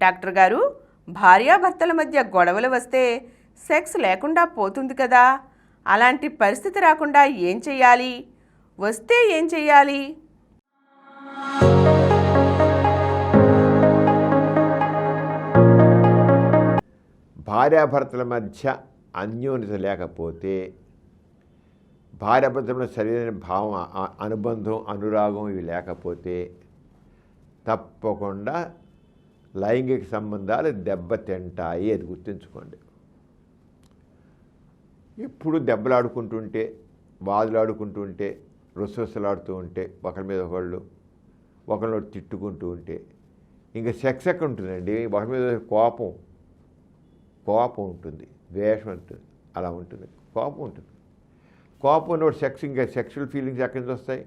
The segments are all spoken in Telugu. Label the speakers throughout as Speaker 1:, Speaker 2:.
Speaker 1: డాక్టర్ గారు, భార్యాభర్తల మధ్య గొడవలు వస్తే సెక్స్ లేకుండా పోతుంది కదా, అలాంటి పరిస్థితి రాకుండా ఏం చెయ్యాలి? వస్తే ఏం చెయ్యాలి?
Speaker 2: భార్యాభర్తల మధ్య అన్యోన్యత లేకపోతే, భార్యాభర్తల సరైన భావం, అనుబంధం, అనురాగం ఇవి లేకపోతే తప్పకుండా లైంగిక సంబంధాలు దెబ్బతింటాయి. అది గుర్తుంచుకోండి. ఎప్పుడు దెబ్బలాడుకుంటుంటే, బాధలాడుకుంటుంటే, రుసరుసలాడుతూ ఉంటే, ఒకరి మీద ఒకళ్ళు తిట్టుకుంటూ ఉంటే ఇంకా సెక్స్ ఎక్కడ ఉంటుందండి? ఒకరి మీద కోపం ఉంటుంది, ద్వేషం ఉంటుంది, అలా ఉంటుంది. కోపం ఉంటుంది. కోపం ఉన్నప్పుడు సెక్స్, ఇంకా సెక్షువల్ ఫీలింగ్స్ ఎక్కడి నుంచి వస్తాయి?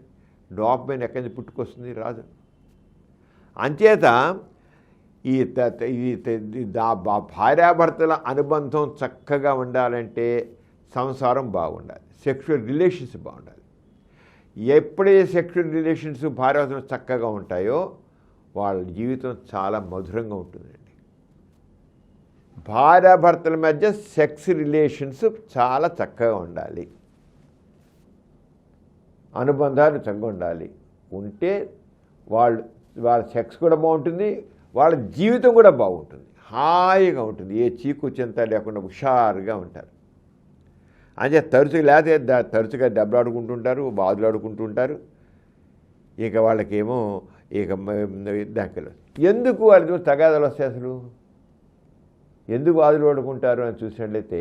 Speaker 2: డోపమైన్ ఎక్కడి నుంచి పుట్టుకొస్తుంది? రాదు. అంచేత ఈ భార్యాభర్తల అనుబంధం చక్కగా ఉండాలంటే సంసారం బాగుండాలి, సెక్షువల్ రిలేషన్స్ బాగుండాలి. ఎప్పుడైతే సెక్షువల్ రిలేషన్స్ భార్యాభర్తలు చక్కగా ఉంటాయో వాళ్ళ జీవితం చాలా మధురంగా ఉంటుందండి. భార్యాభర్తల మధ్య సెక్స్ రిలేషన్స్ చాలా చక్కగా ఉండాలి, అనుబంధాలు చక్కగా ఉండాలి. ఉంటే వాళ్ళ సెక్స్ కూడా బాగుంటుంది, వాళ్ళ జీవితం కూడా బాగుంటుంది, హాయిగా ఉంటుంది, ఏ చీకు చింత లేకుండా హుషారుగా ఉంటారు. అంటే తరచుగా దెబ్బలాడుకుంటుంటారు, బాధలాడుకుంటుంటారు. ఇక వాళ్ళకేమో దాఖలు ఎందుకు వాళ్ళకి తగాదాలు వస్తాయి? అసలు ఎందుకు బాధలాడుకుంటారు అని చూసినట్లయితే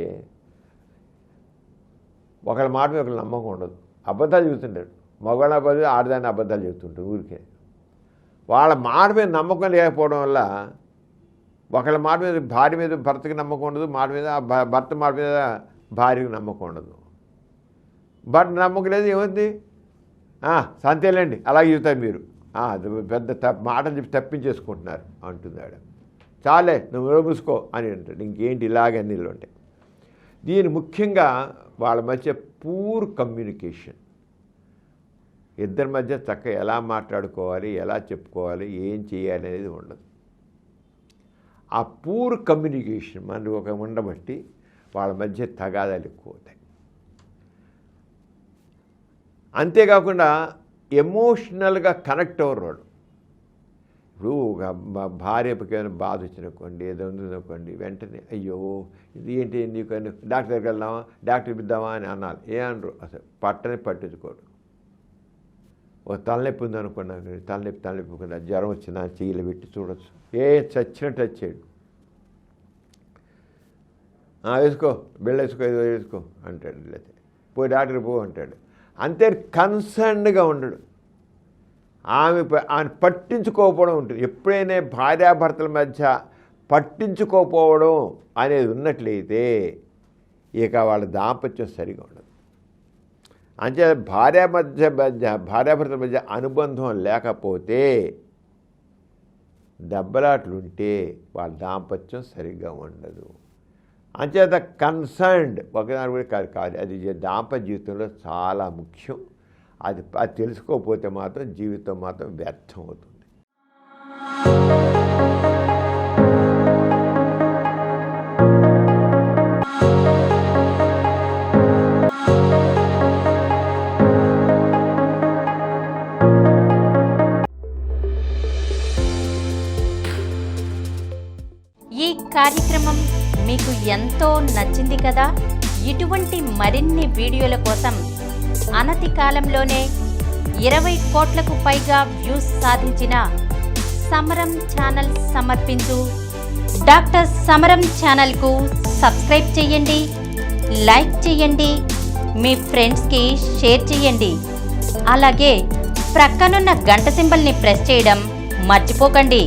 Speaker 2: ఒకళ్ళ మాట మీద ఒకళ్ళ నమ్మకం ఉండదు, అబద్ధాలు చెబుతుంటారు. మగవాళ్ళ అబద్ధాలు, ఆడదాన్ని అబద్ధాలు చెబుతుంటారు ఊరికే. వాళ్ళ మాట మీద నమ్మకం లేకపోవడం వల్ల ఒకళ్ళ మాట మీద భార్య మీద భర్తకి నమ్మకం ఉండదు, భర్త మాట మీద భార్యకి నమ్మకం ఉండదు. భర్త నమ్మకం లేదు, ఏముంది? సంతేలేండి అలాగే చెబుతారు మీరు, పెద్ద మాటలు చెప్పి తప్పించేసుకుంటున్నారు అంటున్నాడు. చాలే నువ్వు మూసుకో అని అంటాడు. ఇంకేంటి ఇలాగే అన్నిళ్ళు ఉంటాయి. దీని ముఖ్యంగా వాళ్ళ మధ్య పూర్ కమ్యూనికేషన్, ఇద్దరి మధ్య చక్కగా ఎలా మాట్లాడుకోవాలి, ఎలా చెప్పుకోవాలి, ఏం చేయాలి అనేది ఉండదు. ఆ పూర్ కమ్యూనికేషన్ మనకు ఒక ఉండబట్టి వాళ్ళ మధ్య తగాదాలు ఎక్కువ అవుతాయి. అంతేకాకుండా ఎమోషనల్గా కనెక్ట్ అవ్వరు. ఇప్పుడు ఒక భార్యకి ఏమైనా బాధ వచ్చిననుకోండి, ఏదో ఉందనుకోండి, వెంటనే అయ్యో ఇది ఏంటి నీకు డాక్టర్ దగ్గరికి వెళ్దామా, డాక్టర్ ఇద్దామా అని అనాలి. ఏమనరు అసలు, పట్టించుకోడు. ఒక తలనొప్పి ఉందనుకోండి, తలనొప్పి జ్వరం వచ్చినా చెయ్యిలు పెట్టి చూడవచ్చు, చచ్చినట్టు వచ్చాడు. వేసుకో, బిళ్ళ వేసుకో అంటాడు. లేకపోతే పోయి డాక్టర్ పో అంటాడు. అంతే, కన్సర్న్డ్గా ఉండడు. ఆమె పట్టించుకోకపోవడం ఉంటుంది. ఎప్పుడైనా భార్యాభర్తల మధ్య పట్టించుకోకపోవడం అనేది ఉన్నట్లయితే ఇక వాళ్ళ దాంపత్యం సరిగా ఉండదు. అంతే, భార్యాభర్తల మధ్య అనుబంధం లేకపోతే, దెబ్బలాట్లుంటే వాళ్ళ దాంపత్యం సరిగ్గా ఉండదు. అంచేత కన్సర్న్డ్ ఒకదాని కూడా కాదు, అది దాంపత్య జీవితంలో చాలా ముఖ్యం. అది తెలుసుకోకపోతే మాత్రం జీవితం మాత్రం వ్యర్థం అవుతుంది.
Speaker 3: ఈ కార్యక్రమం మీకు ఎంతో నచ్చింది కదా? ఇటువంటి మరిన్ని వీడియోల కోసం అనతి కాలంలోనే 20 కోట్లకు పైగా వ్యూస్ సాధించిన సమరం ఛానల్ సమర్పించు డాక్టర్ సమరం ఛానల్కు సబ్స్క్రైబ్ చేయండి, లైక్ చేయండి, మీ ఫ్రెండ్స్కి షేర్ చేయండి. అలాగే ప్రక్కనున్న గంట సింబల్ని ప్రెస్ చేయడం మర్చిపోకండి.